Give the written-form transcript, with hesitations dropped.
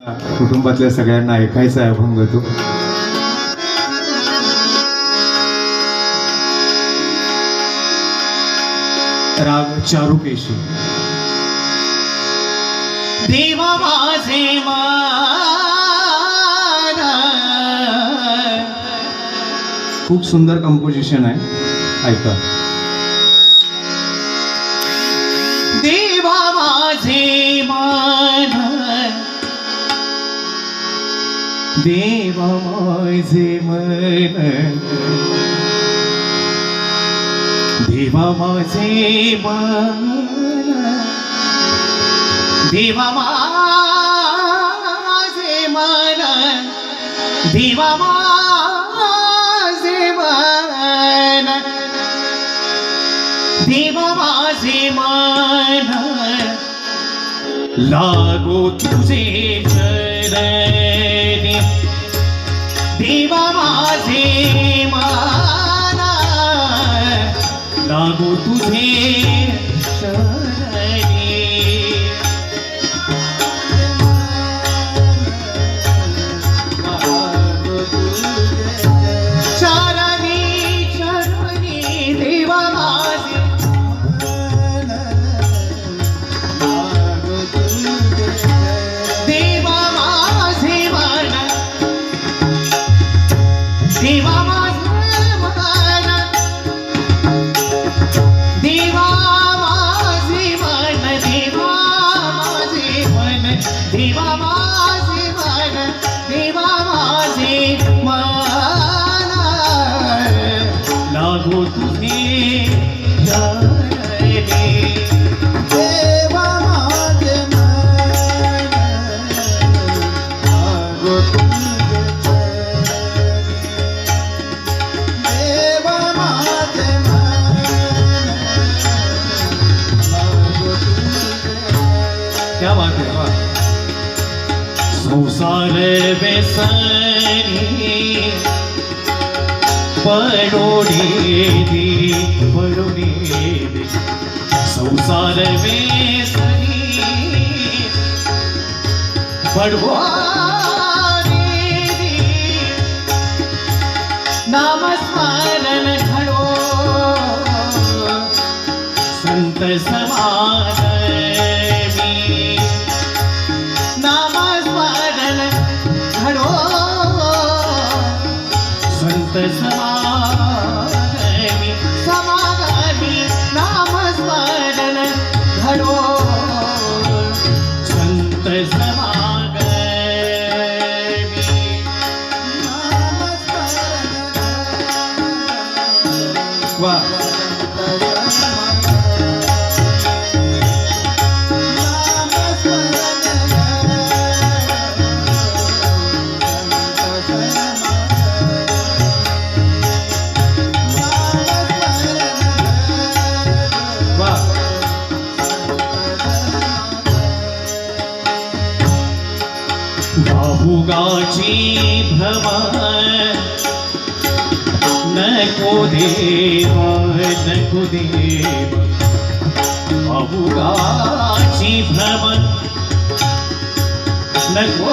कुटुंबातल्या सगळ्यांना ऐकायचा आहे अभंग तो. राग चारुकेशी. देवा माझे मान. खूप सुंदर कंपोजिशन आहे, ऐका. देवा माझे मान. देवा माझे मन, देवा माझे मान. देवा माझे मन. देवा माझे मन. देवा माझे मन. लागो तुझे चरणी. देवा माझे मन. लागो तुझे चरणी. चरणी चरणी देवा माझे मन. देवा माझे मन. देवा माझे मन. देवा माझे मन. देवा माझे मन. देवा माझे मन. देवा माझे मन. लागो तुझे चरणी. देवा माझे मन, लागो तुझे चरणी. देवा माझे मन, लागो तुझे चरणी. क्या बात है, वाह. संसार बेसनी पडोडी पडोडी. संसार बेसनी पडोडी. नामस्मरण घडो संत समान. नामस्मरण घडो संत समागमी. समागमी नामस्मरण घडो संत समागमी. वाह. भावुगाची भ्रम नको देव नको देव. भावुगाची भ्रम नको